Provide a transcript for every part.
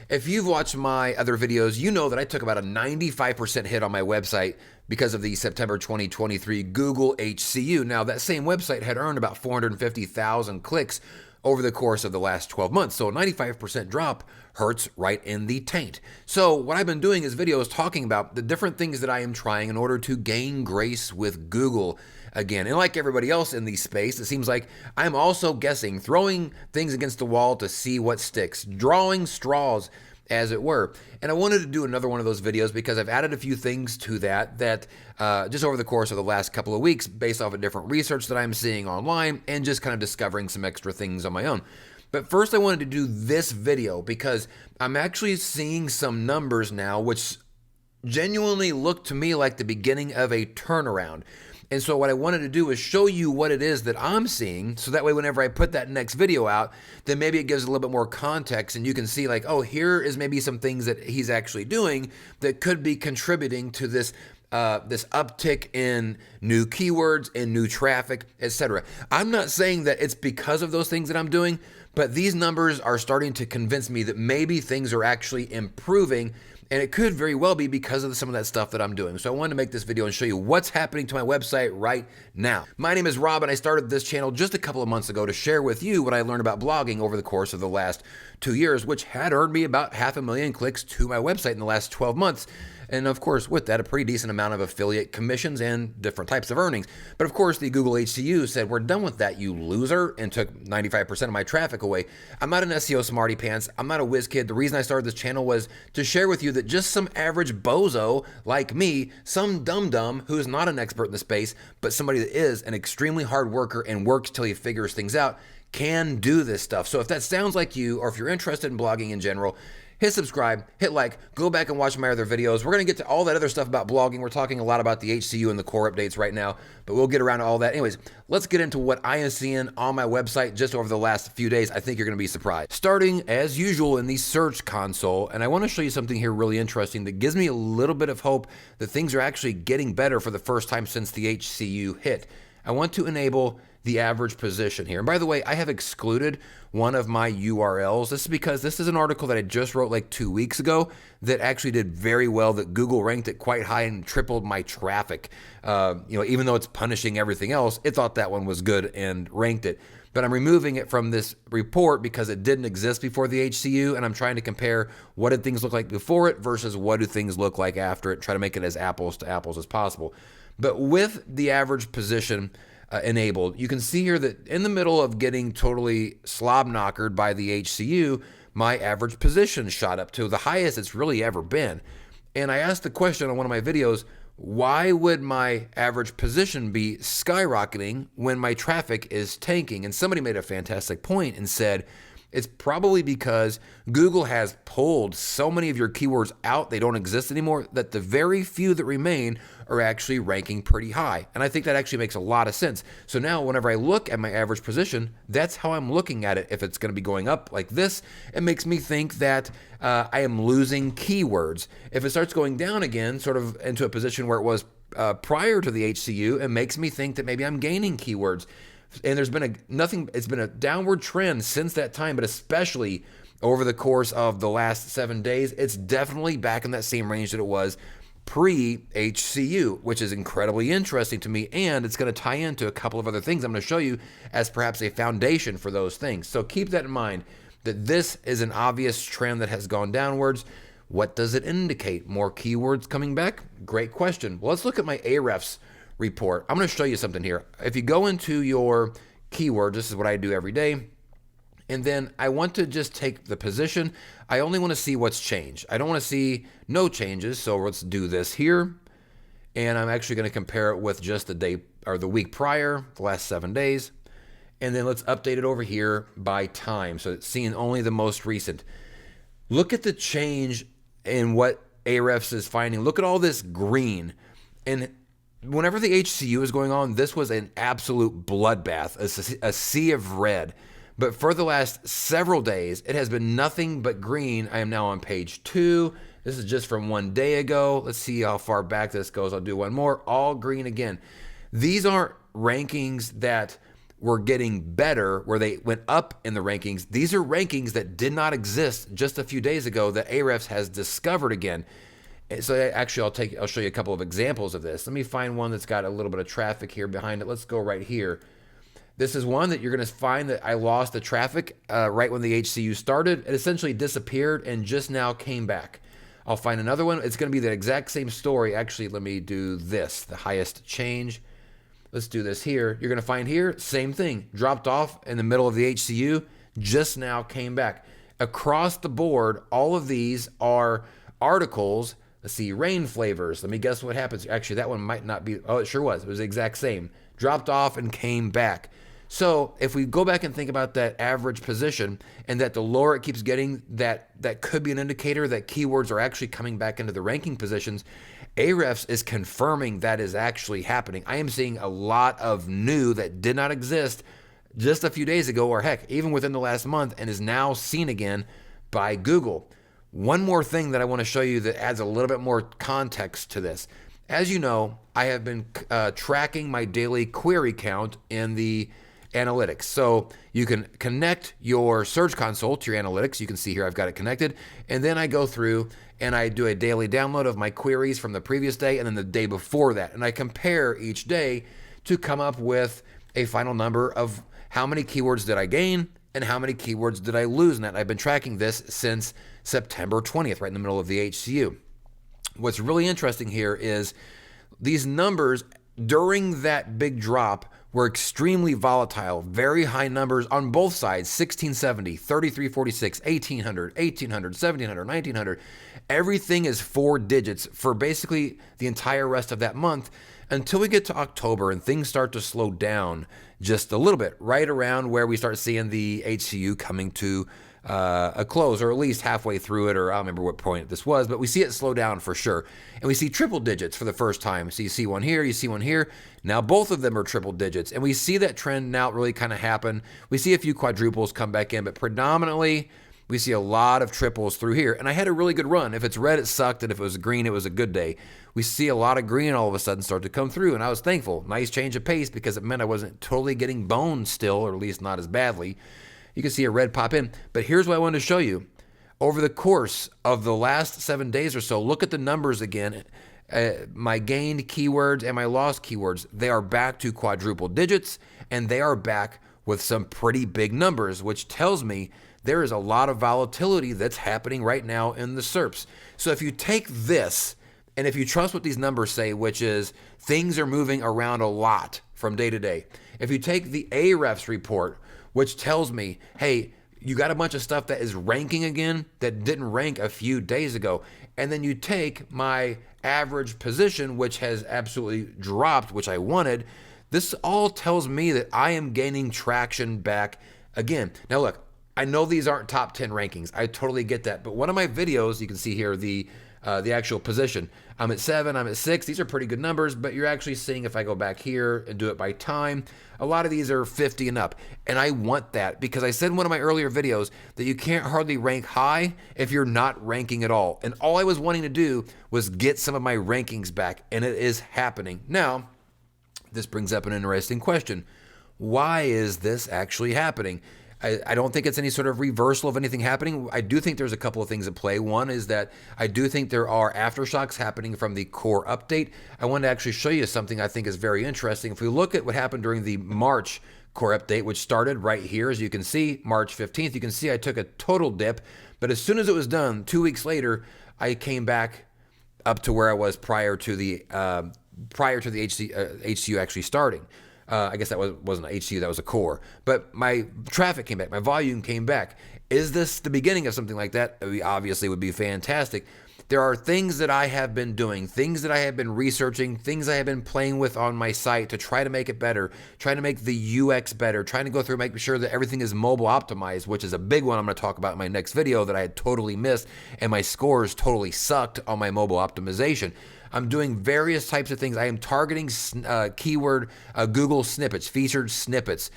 If you've watched my other videos, you know that I took about a 95% hit on my website because of the September 2023 Google HCU. Now, that same website had earned about 450,000 clicks over the course of the last 12 months. So a 95% drop hurts right in the taint. So what I've been doing is videos talking about the different things that I am trying in order to gain grace with Google again. And like everybody else in the space, it seems like I'm also guessing, throwing things against the wall to see what sticks, drawing straws, as it were. And I wanted to do another one of those videos because I've added a few things to that just over the course of the last couple of weeks based off of different research that I'm seeing online and just kind of discovering some extra things on my own. But first I wanted to do this video because I'm actually seeing some numbers now which genuinely look to me like the beginning of a turnaround. And so what I wanted to do is show you what it is that I'm seeing, so that way whenever I put that next video out, then maybe it gives a little bit more context and you can see like, oh, here is maybe some things that he's actually doing that could be contributing to this uptick in new keywords and new traffic, etc. I'm not saying that it's because of those things that I'm doing, but these numbers are starting to convince me that maybe things are actually improving. And it could very well be because of some of that stuff that I'm doing. So I wanted to make this video and show you what's happening to my website right now. My name is Rob, and I started this channel just a couple of months ago to share with you what I learned about blogging over the course of the last 2 years, which had earned me about 500,000 clicks to my website in the last 12 months. And of course, with that, a pretty decent amount of affiliate commissions and different types of earnings. But of course, the Google HCU said, we're done with that, you loser, and took 95% of my traffic away. I'm not an SEO smarty pants. I'm not a whiz kid. The reason I started this channel was to share with you that just some average bozo like me, some dum-dum who is not an expert in the space, but somebody that is an extremely hard worker and works till he figures things out, can do this stuff. So if that sounds like you, or if you're interested in blogging in general, hit subscribe, hit like, go back and watch my other videos. We're going to get to all that other stuff about blogging. We're talking a lot about the HCU and the core updates right now, but we'll get around to all that. Anyways, let's get into what I am seeing on my website just over the last few days. I think you're going to be surprised. Starting as usual in the search console, and I want to show you something here really interesting that gives me a little bit of hope that things are actually getting better for the first time since the HCU hit. I want to enable the average position here. And by the way, I have excluded one of my URLs. This is because this is an article that I just wrote like 2 weeks ago that actually did very well, that Google ranked it quite high and tripled my traffic. Even though it's punishing everything else, it thought that one was good and ranked it. But I'm removing it from this report because it didn't exist before the HCU, and I'm trying to compare what did things look like before it versus what do things look like after it, try to make it as apples to apples as possible. But with the average position enabled, you can see here that in the middle of getting totally slob knockered by the HCU, my average position shot up to the highest it's really ever been. And I asked the question on one of my videos, why would my average position be skyrocketing when my traffic is tanking? And somebody made a fantastic point and said, it's probably because Google has pulled so many of your keywords out, they don't exist anymore, that the very few that remain are actually ranking pretty high. And I think that actually makes a lot of sense. So now whenever I look at my average position, that's how I'm looking at it. If it's going to be going up like this, it makes me think that I am losing keywords. If it starts going down again, sort of into a position where it was prior to the HCU, it makes me think that maybe I'm gaining keywords. And there's been it's been a downward trend since that time, but especially over the course of the last 7 days, it's definitely back in that same range that it was pre-HCU, which is incredibly interesting to me, and it's going to tie into a couple of other things I'm going to show you as perhaps a foundation for those things. So keep that in mind, that this is an obvious trend that has gone downwards. What does it indicate? More keywords coming back? Great question. Well, let's look at my Ahrefs report. I'm going to show you something here. If you go into your keyword, this is what I do every day, and then I want to just take the position. I only want to see what's changed. I don't want to see no changes, so let's do this here, and I'm actually going to compare it with just the day or the week prior, the last 7 days, and then let's update it over here by time, so it's seeing only the most recent. Look at the change in what Ahrefs is finding. Look at all this green, and whenever the HCU is going on, this was an absolute bloodbath, a sea of red. But for the last several days, it has been nothing but green. I am now on page 2. This is just from 1 day ago. Let's see how far back this goes. I'll do one more. All green again. These aren't rankings that were getting better, where they went up in the rankings. These are rankings that did not exist just a few days ago that Ahrefs has discovered again. So actually, I'll show you a couple of examples of this. Let me find one that's got a little bit of traffic here behind it. Let's go right here. This is one that you're going to find that I lost the traffic right when the HCU started. It essentially disappeared and just now came back. I'll find another one. It's going to be the exact same story. Actually, let me do this, the highest change. Let's do this here. You're going to find here, same thing. Dropped off in the middle of the HCU, just now came back. Across the board, all of these are articles. Let's see, rain flavors. Let me guess what happens. Actually, that one might not be. Oh, it sure was. It was the exact same. Dropped off and came back. So if we go back and think about that average position, and that the lower it keeps getting, that could be an indicator that keywords are actually coming back into the ranking positions. Ahrefs is confirming that is actually happening. I am seeing a lot of new that did not exist just a few days ago, or heck, even within the last month, and is now seen again by Google. One more thing that I want to show you that adds a little bit more context to this. As you know, I have been tracking my daily query count in the analytics. So you can connect your Search Console to your analytics. You can see here I've got it connected. And then I go through and I do a daily download of my queries from the previous day and then the day before that. And I compare each day to come up with a final number of how many keywords did I gain and how many keywords did I lose in that. And I've been tracking this since September 20th, right in the middle of the HCU. What's really interesting here is these numbers during that big drop were extremely volatile, very high numbers on both sides, 1670, 3346, 1800, 1800, 1700, 1900. Everything is 4 digits for basically the entire rest of that month until we get to October and things start to slow down just a little bit, right around where we start seeing the HCU coming to a close, or at least halfway through it, or I don't remember what point this was, but we see it slow down for sure. And we see triple digits for the first time. So you see one here, you see one here. Now both of them are triple digits. And we see that trend now really kind of happen. We see a few quadruples come back in, but predominantly we see a lot of triples through here. And I had a really good run. If it's red, it sucked. And if it was green, it was a good day. We see a lot of green all of a sudden start to come through. And I was thankful. Nice change of pace because it meant I wasn't totally getting boned still, or at least not as badly. You can see a red pop in. But here's what I wanted to show you. Over the course of the last 7 days or so, look at the numbers again. My gained keywords and my lost keywords, they are back to quadruple digits, and they are back with some pretty big numbers, which tells me there is a lot of volatility that's happening right now in the SERPs. So if you take this, and if you trust what these numbers say, which is things are moving around a lot from day to day. If you take the Ahrefs report, which tells me, hey, you got a bunch of stuff that is ranking again that didn't rank a few days ago. And then you take my average position, which has absolutely dropped, which I wanted. This all tells me that I am gaining traction back again. Now look, I know these aren't top 10 rankings. I totally get that. But one of my videos, you can see here the actual position. I'm at 7, I'm at 6. These are pretty good numbers, but you're actually seeing if I go back here and do it by time, a lot of these are 50 and up. And I want that because I said in one of my earlier videos that you can't hardly rank high if you're not ranking at all. And all I was wanting to do was get some of my rankings back, and it is happening. Now, this brings up an interesting question. Why is this actually happening? I don't think it's any sort of reversal of anything happening. I do think there's a couple of things at play. One is that I do think there are aftershocks happening from the core update. I want to actually show you something I think is very interesting. If we look at what happened during the March core update, which started right here, as you can see, March 15th, you can see I took a total dip, but as soon as it was done, 2 weeks later, I came back up to where I was prior to the HCU actually starting. I guess that wasn't an HCU, that was a core. But my traffic came back, my volume came back. Is this the beginning of something like that? It obviously would be fantastic. There are things that I have been doing, things that I have been researching, things I have been playing with on my site to try to make it better, trying to make the UX better, trying to go through and make sure that everything is mobile optimized, which is a big one I'm going to talk about in my next video that I had totally missed, and my scores totally sucked on my mobile optimization. I'm doing various types of things. I am targeting keyword Google snippets, featured snippets,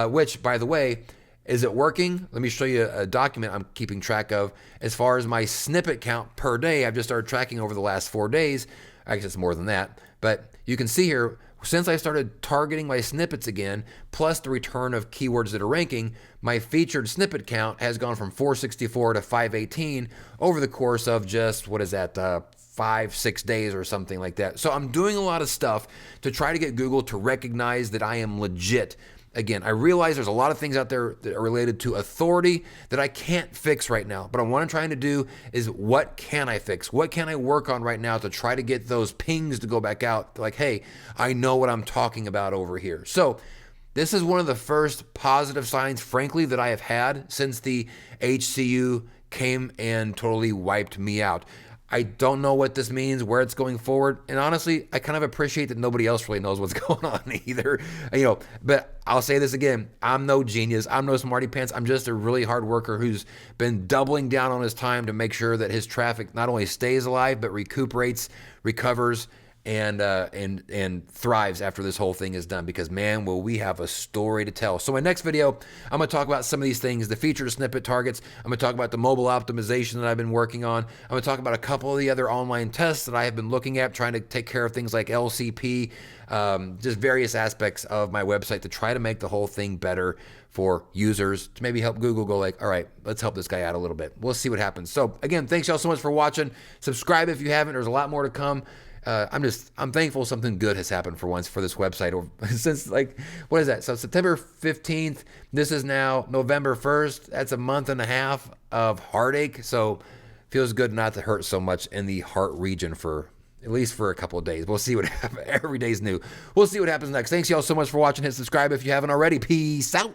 which, by the way, Is it working? Let me show you a document I'm keeping track of. As far as my snippet count per day, I've just started tracking over the last 4 days. I guess it's more than that. But you can see here, since I started targeting my snippets again, plus the return of keywords that are ranking, my featured snippet count has gone from 464 to 518 over the course of just, 5-6 days or something like that. So I'm doing a lot of stuff to try to get Google to recognize that I am legit. Again, I realize there's a lot of things out there that are related to authority that I can't fix right now. But what I'm trying to do is, what can I fix? What can I work on right now to try to get those pings to go back out? Like, hey, I know what I'm talking about over here. So this is one of the first positive signs, frankly, that I have had since the HCU came and totally wiped me out. I don't know what this means, where it's going forward. And honestly, I kind of appreciate that nobody else really knows what's going on either. But I'll say this again, I'm no genius. I'm no smarty pants. I'm just a really hard worker who's been doubling down on his time to make sure that his traffic not only stays alive, but recuperates, recovers, and thrives after this whole thing is done, because man, will we have a story to tell. So my next video, I'm going to talk about some of these things, the featured snippet targets. I'm going to talk about the mobile optimization that I've been working on. I'm going to talk about a couple of the other online tests that I have been looking at, trying to take care of things like LCP, just various aspects of my website to try to make the whole thing better for users, to maybe help Google go like, all right, let's help this guy out a little bit. We'll see what happens. So again, thanks y'all so much for watching. Subscribe if you haven't. There's a lot more to come. I'm thankful something good has happened for once for this website, or since, like, what is that? So September 15th, this is now November 1st. That's a month and a half of heartache. So feels good not to hurt so much in the heart region for at least for a couple of days. We'll see what happens. Every day's new. We'll see what happens next. Thanks y'all so much for watching. Hit subscribe if you haven't already. Peace out.